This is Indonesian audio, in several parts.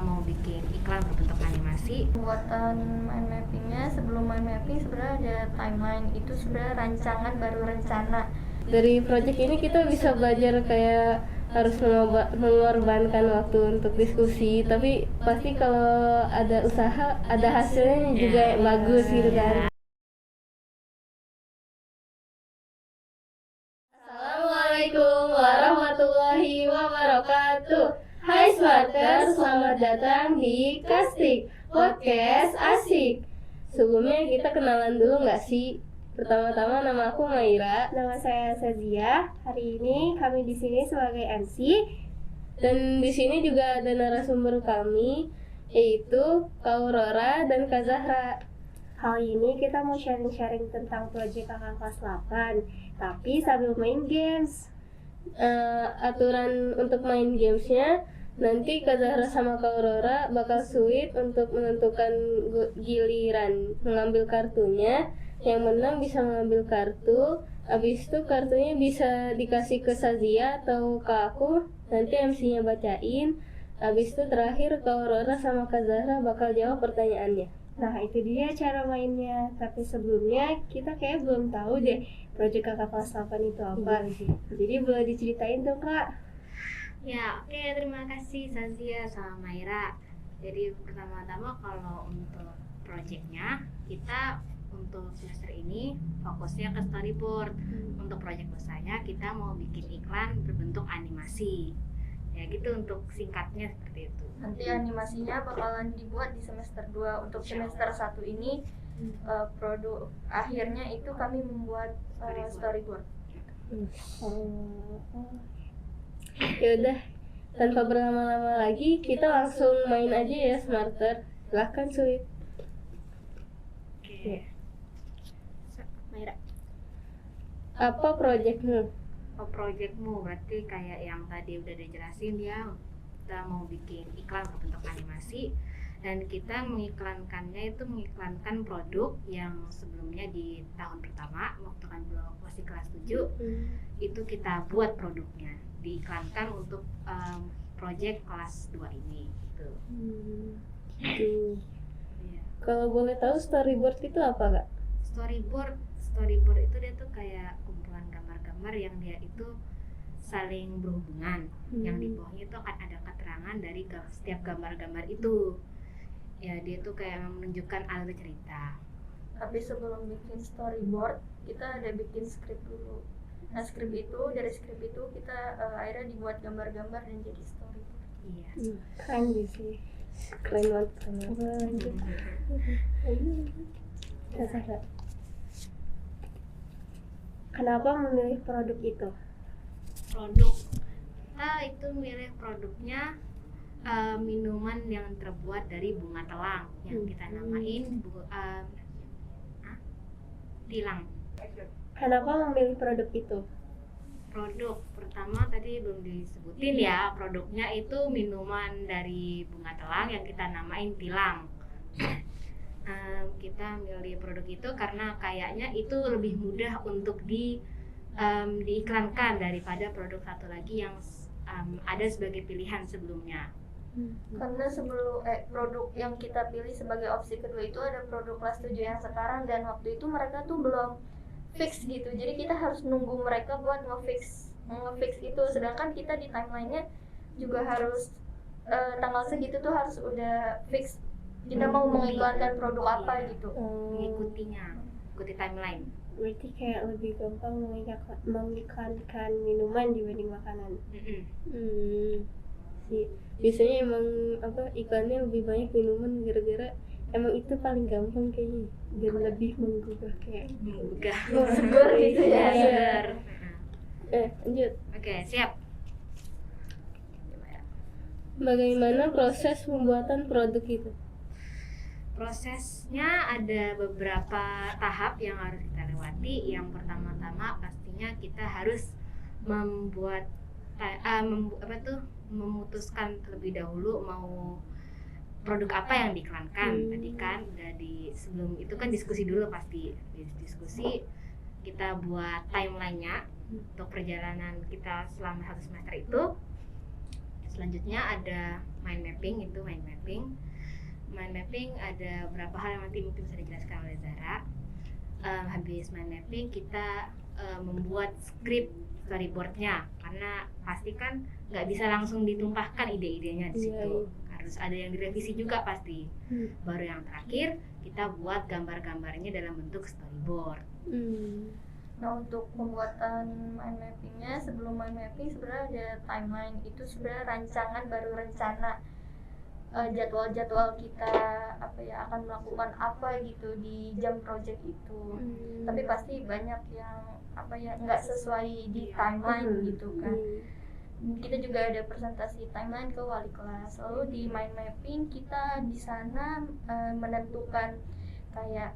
mau bikin iklan berbentuk animasi. Pembuatan mind mappingnya, sebelum mind mapping sebenarnya ada timeline, itu sebenarnya rancangan baru rencana. Dari project ini kita bisa belajar kayak harus mengorbankan waktu untuk diskusi, tapi pasti kalau ada usaha ada hasilnya juga bagus gitu kan. Assalamualaikum warahmatullahi wabarakatuh. Hai Smarter, selamat datang di Kastik Podcast Asik. Sebelumnya kita kenalan dulu nggak sih? Pertama-tama nama aku Maira. Nama saya Sazia. Hari ini kami di sini sebagai MC. Dan di sini juga ada narasumber kami, yaitu Kak Aurora dan Kak Zahra. Kali ini kita mau sharing-sharing tentang proyek kakak kelas 8, tapi sambil main games. Aturan untuk main gamesnya, nanti Kak Zahra sama Kak Aurora bakal suit untuk menentukan giliran mengambil kartunya. Yang menang bisa mengambil kartu. Habis itu kartunya bisa dikasih ke Sazia atau ke aku. Nanti MC-nya bacain. Habis itu terakhir Kak Aurora sama Kak Zahra bakal jawab pertanyaannya. Nah, itu dia cara mainnya. Tapi sebelumnya kita kayak belum tahu deh proyek kakak kelas 8 itu apa. Jadi boleh diceritain dong, Kak? Ya, oke, terima kasih Sazia sama Maira. Jadi pertama-tama kalau untuk proyeknya, kita untuk semester ini fokusnya ke storyboard. Untuk proyek besarnya kita mau bikin iklan berbentuk animasi. Ya gitu untuk singkatnya seperti itu. Nanti animasinya bakalan dibuat di semester 2. Untuk semester 1 ini produk akhirnya itu kami membuat storyboard. Ya udah, tanpa berlama-lama lagi kita langsung main aja ya Smarter. Silahkan Suit. Oke. Maira, Apa proyekmu? proyekmu berarti kayak yang tadi udah dijelasin ya, kita mau bikin iklan berbentuk animasi dan kita mengiklankannya itu mengiklankan produk yang sebelumnya di tahun pertama waktu kan belum masih kelas 7 itu kita buat produknya diiklankan untuk proyek kelas 2 ini gitu. Gitu. Ya. Kalau boleh tahu storyboard itu apa, Kak? Storyboard itu dia tuh kayak kumpulan gambar-gambar yang dia itu saling berhubungan. Yang di bawahnya itu akan ada keterangan dari setiap gambar-gambar itu. Ya dia tuh kayak menunjukkan alur cerita. Tapi sebelum bikin storyboard, kita ada bikin skrip dulu. Nah, dari skrip itu kita akhirnya dibuat gambar-gambar dan jadi storyboard. Iya. Keren sih. Keren banget. Lanjut. Zahra. Kenapa memilih produk itu? Produk kita itu milih produknya minuman yang terbuat dari bunga telang yang kita namain tilang. Kenapa memilih produk itu? Produk pertama tadi belum disebutin ya, produknya itu minuman dari bunga telang yang kita namain tilang. Kita milih produk itu karena kayaknya itu lebih mudah untuk diiklankan daripada produk satu lagi yang ada sebagai pilihan sebelumnya. Karena sebelum produk yang kita pilih sebagai opsi kedua itu ada produk kelas 7 yang sekarang, dan waktu itu mereka tuh belum fix gitu. Jadi kita harus nunggu mereka buat ngefix itu, sedangkan kita di timelinenya juga harus tanggal segitu tuh harus udah fix kita mau mengiklankan produk apa gitu. Ikuti timeline. Berarti kayak lebih gampang mengiklankan minuman dibanding makanan. Biasanya emang iklannya lebih banyak minuman gara-gara emang itu paling gampang kayaknya dan lebih menggugah kayak Segar gitu ya. Segar. Lanjut. Oke, siap. Bagaimana proses pembuatan produk itu? Prosesnya ada beberapa tahap yang harus kita lewati. Yang pertama-tama pastinya kita harus membuat memutuskan terlebih dahulu mau produk apa yang diiklankan. Tadi kan udah sebelum itu kan diskusi dulu, pasti diskusi kita buat timelinenya untuk perjalanan kita selama 1 semester itu. Selanjutnya ada mind mapping ada beberapa hal yang nanti mungkin bisa dijelaskan oleh Zahra. Habis mind mapping kita membuat skrip storyboardnya, karena pasti kan nggak bisa langsung ditumpahkan ide-idenya di situ, harus ada yang direvisi juga pasti. Baru yang terakhir kita buat gambar-gambarnya dalam bentuk storyboard. Nah, untuk pembuatan mind mappingnya, sebelum mind mapping sebenarnya ada timeline. Itu sebenarnya rancangan, baru rencana jadwal-jadwal kita akan melakukan apa gitu di jam project itu. Tapi pasti banyak yang nggak sesuai di timeline gitu kan. Kita juga ada presentasi timeline ke wali kelas. Lalu di mind mapping kita di sana menentukan kayak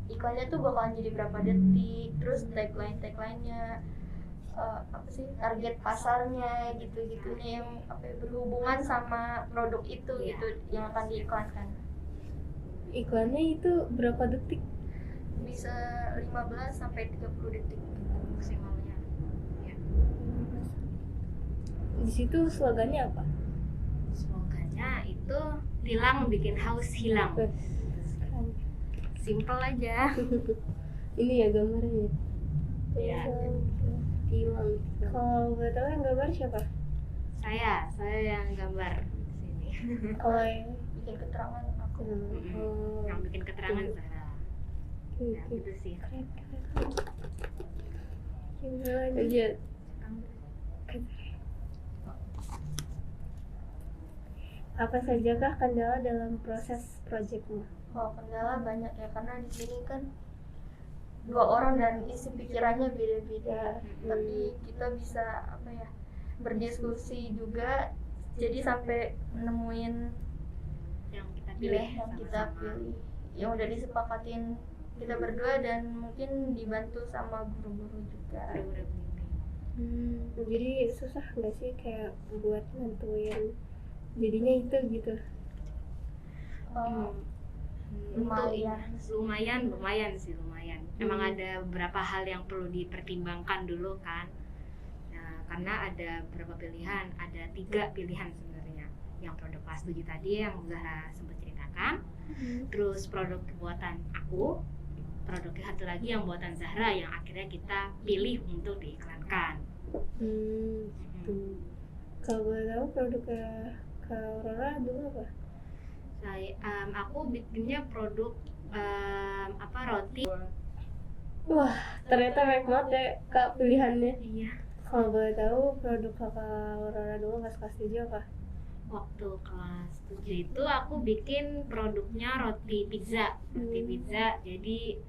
iklannya tuh bakalan jadi berapa detik, terus tagline-nya target pasarnya gitu-gitunya yang berhubungan sama produk itu gitu yang akan diiklankan. Iklannya itu berapa detik? Bisa 15 sampai 30 detik Maksimalnya. Ya. Di situ slogannya apa? Slogannya itu tilang bikin haus hilang. Simple aja. Ini ya gambarnya. Ya. Tilang. Kalau boleh tahu yang gambar siapa? Saya yang gambar di sini. Kalau bikin keterangan aku. Yang bikin keterangan Zahra. Ya, gitu sih. Lanjut. apa sajakah kendala dalam proses proyekmu? Oh, kendala banyak ya, karena di sini kan 2 orang dan isi pikirannya beda-beda. Tapi kita bisa berdiskusi juga, jadi sampai nemuin Yang kita pilih. yang udah disepakatin kita berdua, dan mungkin dibantu sama guru-guru juga. Jadi susah nggak sih kayak buat nentuin jadinya itu gitu? Lumayan sih. Emang ada beberapa hal yang perlu dipertimbangkan dulu kan. Nah, karena ada beberapa pilihan, ada 3 pilihan sebenarnya. Yang produk kelas 7 tadi yang Zahra sempat ceritakan, terus produk buatan aku, produk satu lagi yang buatan Zahra yang akhirnya kita pilih untuk diiklankan. Kalau boleh tahu produknya Kak Aurora dulu apa? Aku bikinnya produk roti. Wah, ternyata banyak banget ya Kak pilihannya. Iya. Kalau boleh tahu produk Kakak Aurora dulu pas kelas 7 apa? Waktu kelas 7 itu aku bikin produknya roti pizza. Jadi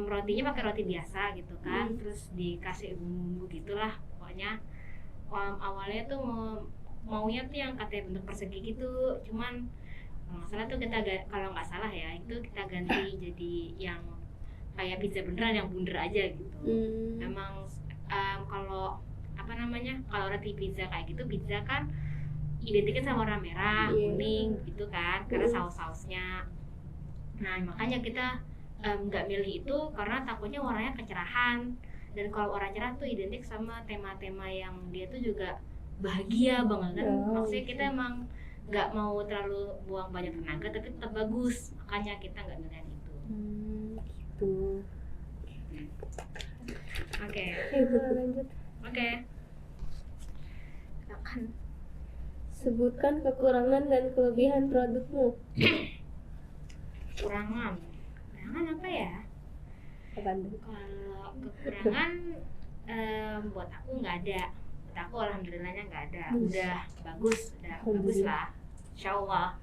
rotinya pakai roti biasa gitu kan, terus dikasih bumbu gitulah pokoknya. Awalnya tuh maunya tuh yang katanya bentuk persegi gitu, cuman kalau nggak salah ya itu kita ganti jadi yang kayak pizza beneran yang bundar aja gitu. Emang kalau kalau roti pizza kayak gitu, pizza kan identiknya sama warna merah, kuning gitu kan, karena saus-sausnya. Nah, makanya kita nggak milih itu karena takutnya warnanya kecerahan, dan kalau warna cerah tuh identik sama tema-tema yang dia tuh juga bahagia banget kan. Maksudnya kita emang nggak mau terlalu buang banyak tenaga tapi tetap bagus, makanya kita nggak milih itu. Gitu. Oke. Lanjut. Oke. Silakan. Sebutkan kekurangan dan kelebihan produkmu. Kekurangan apa ya? Apa tuh? Kalau kekurangan buat aku nggak ada. Buat aku alhamdulillahnya nggak ada. Udah bagus lah. Insyaallah.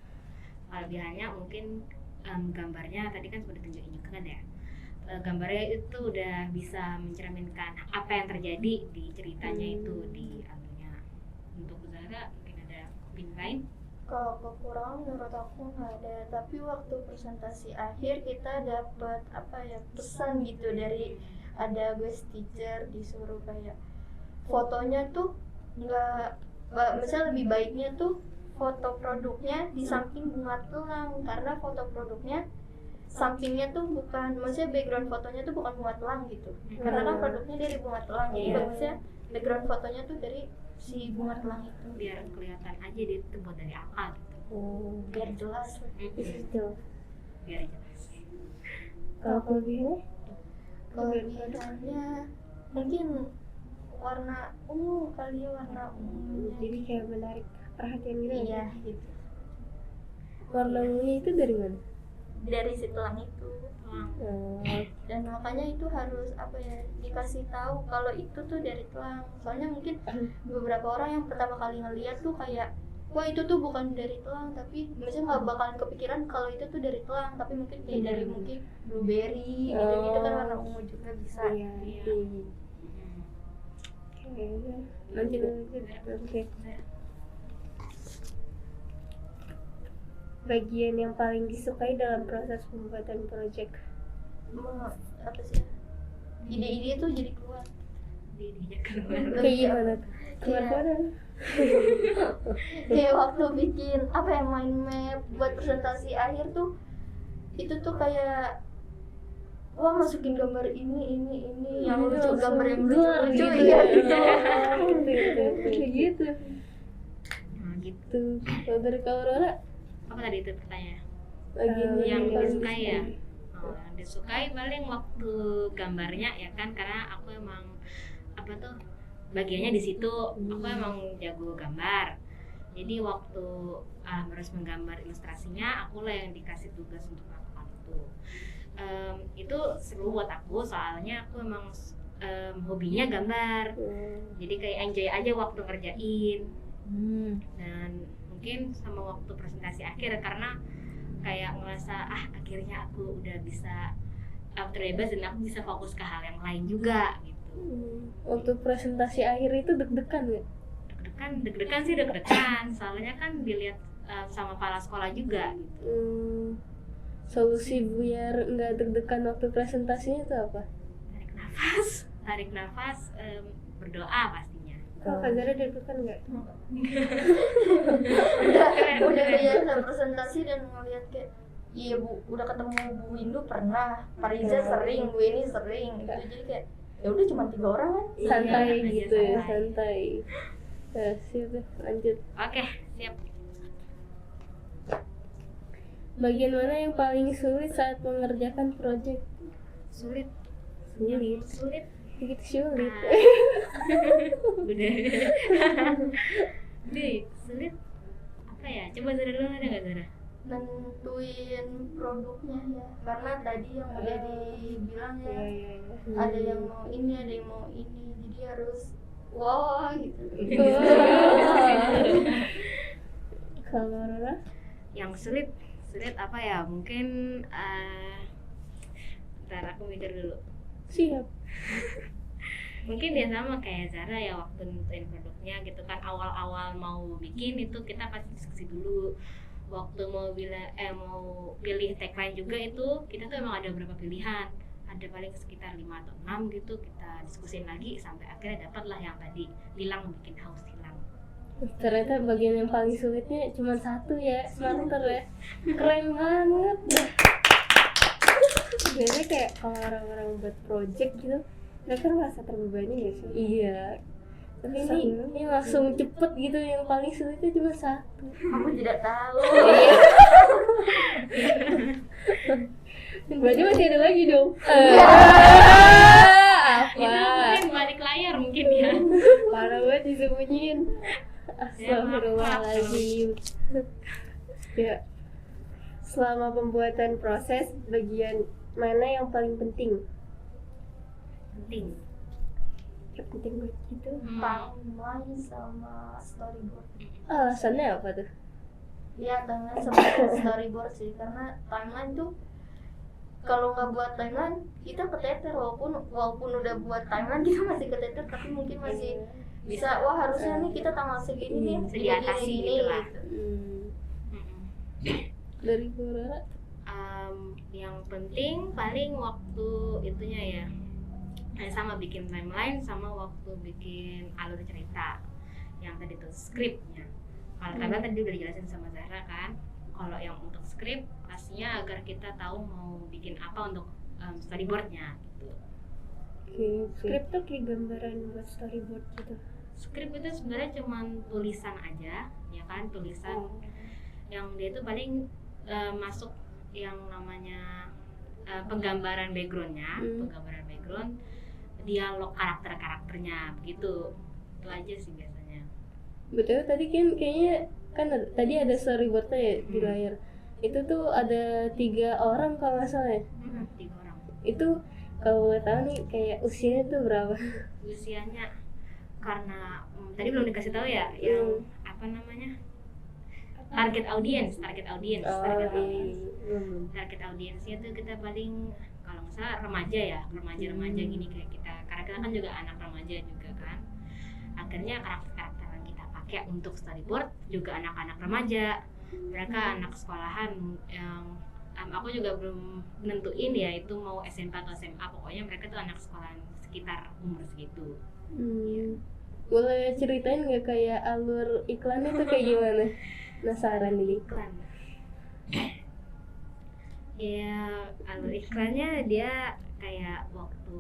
Kelebihannya mungkin gambarnya tadi kan sudah ditunjukin juga kan ya. Gambarnya itu udah bisa mencerminkan apa yang terjadi di ceritanya itu di anunya. Untuk Zahra mungkin ada opini lain? Kalau kekurangan menurut aku nggak ada, tapi waktu presentasi akhir kita dapat pesan gitu dari ada guest teacher, disuruh kayak fotonya tuh misalnya lebih baiknya tuh foto produknya di samping bunga telang, karena foto produknya sampingnya tuh bukan, maksudnya background fotonya tuh bukan bunga telang gitu, karena kan produknya dari bunga telang, jadi bagusnya background fotonya tuh dari si bunga telang itu biar kelihatan aja dia itu buat dari apa gitu. Oh, biar jelas. itu. Biar jelas. Kalau kelebihannya? Kelebihannya mungkin warna ungu kali ya, warna ungu. Jadi kayak menarik perhatian gitu. Iya gitu. Warna ungunya itu dari mana? Dari si telang itu. Telang. Oh, Dan makanya itu harus apa ya, dikasih tahu kalau itu tuh dari telang. Soalnya mungkin beberapa orang yang pertama kali ngeliat tuh kayak, wah itu tuh bukan dari telang, tapi misalnya nggak bakalan kepikiran kalau itu tuh dari telang, tapi mungkin kayak dari mungkin blueberry gitu kan, warna ungu juga bisa. Iya. Iya. Oke. lanjut. Oke. Bagian yang paling disukai dalam proses pembuatan project. Apa sih ya? Ide-ide tuh jadi keluar. Dirinya keluar. Kayak gimana tuh? Keluar-keluar. Kayak waktu bikin apa ya, mind map buat presentasi akhir tuh, itu tuh kayak wah masukin gambar ini yang lucu, gambar yang lucu ya gitu. Kayak gitu. Nah, gitu. Tuh, kalau dari Kak Aurora Apa tadi itu pertanyaan? bagian yang paling disukai ya? Oh, yang disukai paling waktu gambarnya ya kan, karena aku emang apa tuh bagiannya di situ. Aku emang jago gambar. Jadi waktu harus menggambar ilustrasinya, aku lah yang dikasih tugas untuk melakukan itu. Itu seru buat aku, soalnya aku emang hobinya gambar. Jadi kayak enjoy aja waktu ngerjain. Dan mungkin sama waktu presentasi akhir, karena kayak ngerasa akhirnya aku udah bisa terbebas dan aku bisa fokus ke hal yang lain juga gitu. waktu presentasi akhir itu deg-degan nggak? Deg-degan sih deg-degan, soalnya kan dilihat sama kepala sekolah juga gitu. Solusi biar nggak deg-degan waktu presentasinya itu apa? Tarik nafas, berdoa pastinya. Kalau Kak Zara deg-degan nggak? udah biasa presentasi dan ngeliat kayak, iya Bu, udah ketemu Bu Windu pernah, Pak Riza sering, Bu ini sering gitu. Jadi kayak ya udah cuma 3 orang kan. Santai Iya, gitu ya, santai. santai. Ya, sip, lanjut. Oke, siap. Bagian mana yang paling sulit saat mengerjakan proyek? Sulit. Sulit. Begitu sulit. Udah. Sulit. Apa ya? Coba Zara dulu, ada nggak Zara? Nentuin produknya ya, karena tadi yang udah dibilang ya, Iya. ada yang mau ini, ada yang mau ini, jadi harus wah gitu. Kalau Aurora? Yang sulit apa ya? Mungkin ntar aku mikir dulu. Siap. Mungkin dia sama kayak Zara ya, waktu nentuin produknya gitu kan, awal-awal mau bikin itu kita pasti diskusi dulu. Waktu mau pilih tagline juga itu kita tuh emang ada beberapa pilihan, ada paling sekitar 5 atau 6 gitu, kita diskusin lagi sampai akhirnya dapatlah yang tadi Lilang bikin haus hilang. Ternyata bagian yang paling sulitnya cuma satu ya, smarter ya. Keren banget. Biasanya kayak kalau orang-orang buat project gitu, mereka merasa terbebani ya sih. Iya. Tapi ini langsung cepet gitu, yang paling sulitnya cuma satu. Aku tidak tahu. Berarti masih ada lagi dong. Itu mungkin balik layar mungkin ya. Parah banget disembunyiin. Astagfirullahaladzim. Ya. Selama pembuatan proses, bagian mana yang paling penting? Penting. Yang penting buat gitu. Timeline sama storyboard. Alasannya apa tuh? Ya timeline sama storyboard sih, karena timeline tuh kalau nggak buat timeline kita keteter, walaupun udah buat timeline kita masih keteter, tapi mungkin masih bisa, wah harusnya nih kita tanggal segini nih Bisa diatasi gitu lah. Dari Aurora? Yang penting paling waktu itunya ya, sama bikin timeline sama waktu bikin alur cerita yang tadi tuh skripnya. Kalau timeline tadi udah dijelasin sama Zahra kan. Kalau yang untuk skrip pastinya agar kita tahu mau bikin apa untuk storyboardnya gitu. Oke. Script tuh kayak gambaran buat storyboard gitu. Skrip itu sebenarnya cuman tulisan aja, ya kan, tulisan yang dia itu paling masuk yang namanya penggambaran backgroundnya, penggambaran background, dialog karakternya begitu. Itu aja sih biasanya. Betul, tadi kan kayaknya kan tadi ada storyboardnya ya di layar. Itu tuh ada 3 orang kalau nggak salah ya. 3 orang. Itu kalau boleh tahu nih kayak usianya tuh berapa? Usianya karena tadi belum dikasih tahu ya, yang apa namanya, target audiens. Target audiensnya tuh kita paling kalau nggak salah remaja gini kayak kita, karena kita kan juga anak remaja juga kan. Akhirnya karakter yang kita pakai untuk storyboard juga anak-anak remaja, mereka anak sekolahan yang aku juga belum nentuin ya itu mau SMP atau SMA, pokoknya mereka tuh anak sekolahan sekitar umur segitu. Boleh ceritain nggak kayak alur iklannya tuh kayak gimana? Penasaran nih. Iklan. Ya, alur iklannya dia kayak waktu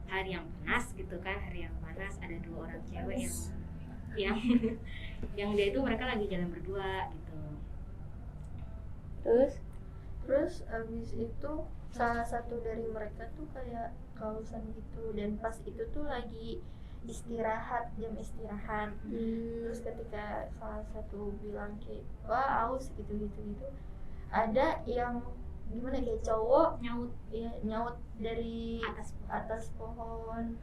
hari yang panas gitu kan, hari yang panas ada 2 orang cewek yang dia itu mereka lagi jalan berdua gitu. Terus abis itu salah satu dari mereka tuh kayak kausan gitu, dan pas itu tuh lagi istirahat, jam istirahat. Terus ketika salah satu bilang kayak wah aus gitu, ada yang gimana kayak cowok nyaut dari atas pohon.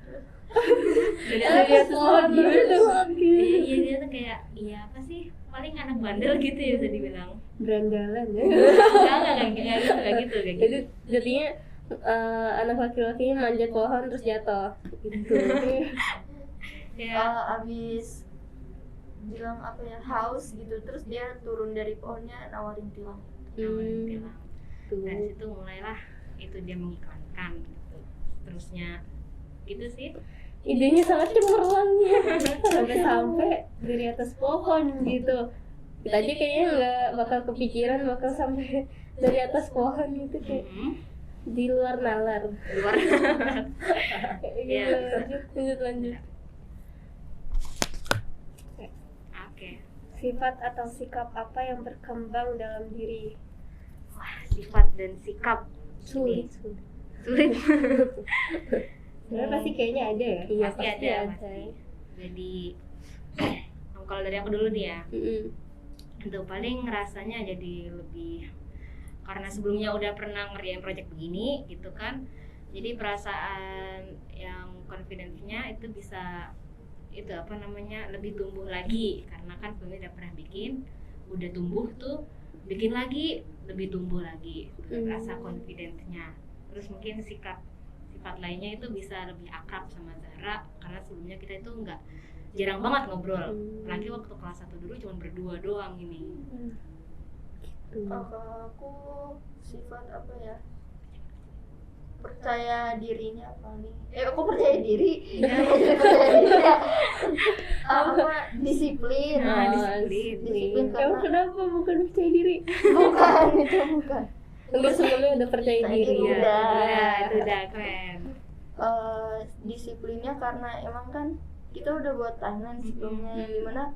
Dari atas pohon gitu. Iya, dia tuh kayak apa sih, paling anak bandel gitu ya bisa dibilang. Berandalan ya. Enggak gitu. Jadi jadinya anak laki-lakinya manjat pohon terus jatuh gitu. Abis bilang apa ya, haus gitu, terus dia turun dari pohonnya nawarin tilang. Dari situ mulailah itu dia mengiklankan gitu. Terusnya gitu sih. Idenya sangat cemerlang ya. Sampai dari atas pohon gitu. Kita aja kayaknya nggak bakal kepikiran bakal sampai dari atas pohon gitu, kayak di luar nalar. Ya. Lanjut. Oke. Sifat atau sikap apa yang berkembang dalam diri? Wah, sifat dan sikap Sulit. Sebenarnya pasti kayaknya ada ya. Iya, pasti ada. Jadi kalau dari aku dulu nih ya, itu paling rasanya jadi lebih, karena sebelumnya udah pernah ngerjain project begini gitu kan, jadi perasaan yang confidence-nya itu bisa itu apa namanya lebih tumbuh lagi, karena kan sebelumnya udah pernah bikin, udah tumbuh tuh, bikin lagi lebih tumbuh lagi rasa confidence-nya. Terus mungkin sifat lainnya itu bisa lebih akrab sama Zara, karena sebelumnya kita itu jarang banget ngobrol, apalagi waktu kelas 1 dulu cuma berdua doang ini. Kalau aku sifat apa ya, percaya dirinya paling aku percaya diri. Disiplin. Disiplin Kamu kenapa bukan percaya diri? bukan Enggak, sebelumnya udah percaya diri ya. Itu udah keren. Disiplinnya karena emang kan kita udah buat timeline sebelumnya, dimana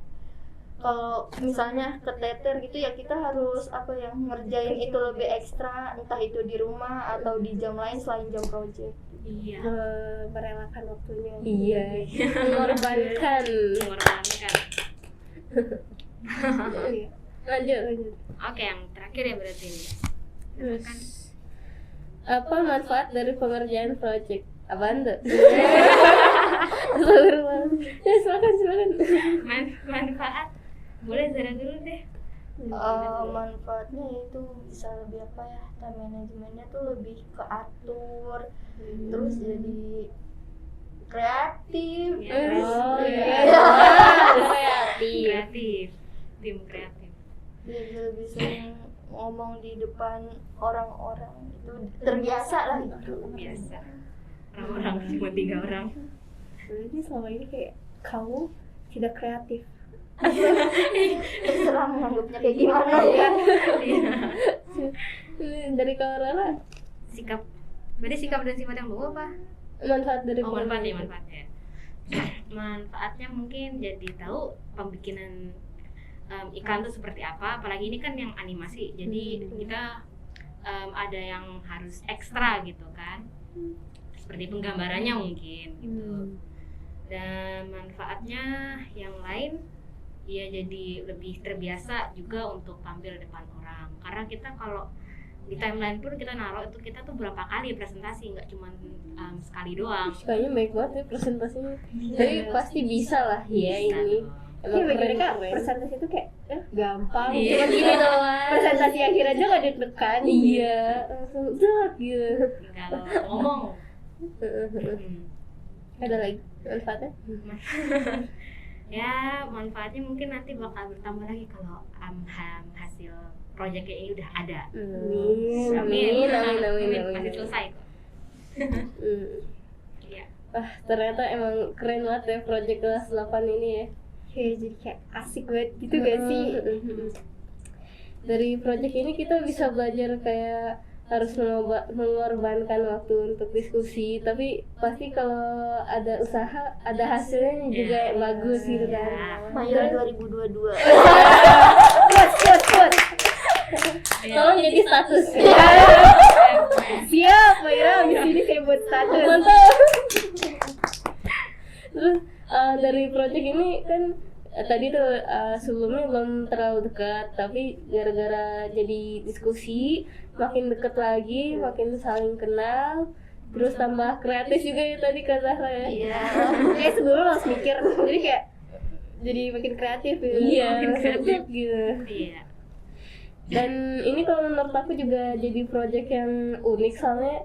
kalau misalnya keteter gitu ya kita harus ngerjain itu lebih ekstra, entah itu di rumah atau di jam lain selain jam project. Iya. Merelakan waktunya. Iya. Mengorbankan. Lanjut. Oke, yang terakhir ya berarti ini. Terus apa manfaat dari pengerjaan project? Apaan tuh? Silakan. Manfaat. Boleh Zara dulu deh. Manfaatnya itu bisa lebih time manajemennya tuh lebih keatur, terus jadi kreatif. Kreatif. Tim kreatif. Jadi lebih sering ngomong di depan orang-orang, itu terbiasa lah itu. Biasa. Orang-orang cuma 3 orang. Berarti selama ini kayak kamu tidak kreatif. Terserah menganggapnya kayak gimana ya. Dari Kak Rara, Sikap. Berarti sikap dan sifat yang bagus apa? manfaat dari Manfaatnya. manfaatnya mungkin jadi tahu pembikinan iklan itu seperti apa, apalagi ini kan yang animasi, jadi kita ada yang harus ekstra gitu kan, seperti penggambarannya mungkin gitu. Dan manfaatnya yang lain ya jadi lebih terbiasa juga untuk tampil depan orang, karena kita kalau di timeline pun kita naruh itu kita tuh berapa kali presentasi, nggak cuma sekali doang. Kayaknya baik banget ya presentasinya. Jadi pasti bisa lah ya Bisa ini. dong. Emang Iya, bagi mereka keren. presentasi itu kayak gampang. Iya. Cuma gini doang. Presentasi akhir aja gak deg-degan. Iya, langsung zat gitu. Kalau ngomong Ada lagi manfaatnya? ya manfaatnya mungkin nanti bakal bertambah lagi kalau hasil proyeknya ini udah ada. Amin. Masih selesai kok. Iya. Wah, ternyata emang keren banget ya project kelas 8 ini ya. Kayak jadi kayak asik banget gitu gak sih? Dari project ini kita bisa belajar kayak harus mengorbankan waktu untuk diskusi, tapi pasti kalau ada usaha ada hasilnya juga yang bagus gitu kan. Maira 2022. Tolong jadi status. Siap, Maira abis ini kayak buat status. Mantap. Terus dari project ini kan tadi tuh sebelumnya belum terlalu dekat, tapi gara-gara jadi diskusi makin deket lagi, makin saling kenal, terus tambah kreatif juga ya tadi kata Zahra ya. Iya. Kayak sebelumnya harus mikir, jadi kayak jadi makin kreatif gitu. Iya, makin kreatif. gitu. Iya. Dan ini kalau menurut aku juga jadi project yang unik, soalnya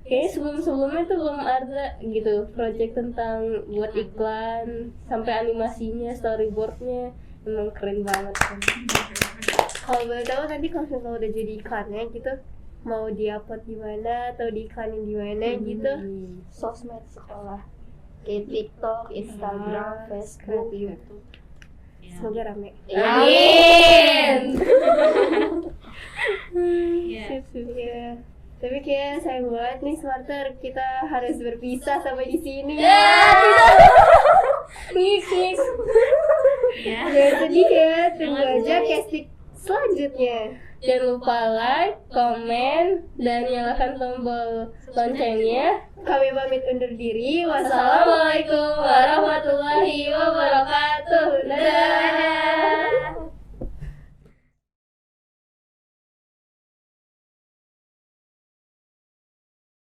kayaknya sebelum-sebelumnya tuh belum ada gitu project tentang buat iklan sampai animasinya, storyboardnya, emang keren banget kan. Kalau boleh tahu nanti kalau misalnya udah jadi iklannya gitu, mau di-upload di mana atau diiklanin di mana gitu? Sosmed sekolah. Kayak TikTok, Instagram, Facebook, YouTube. Iya. Semoga rame. Amin. Iya. Iya. Tapi kayak sayang banget nih Smarter, kita harus berpisah sampai di sini. Mix. Iya. Jangan sedih ya, tunggu aja casting selanjutnya. Jangan lupa like, komen, dan nyalakan tombol loncengnya. Kami pamit undur diri. Wassalamualaikum warahmatullahi wabarakatuh. Dadah.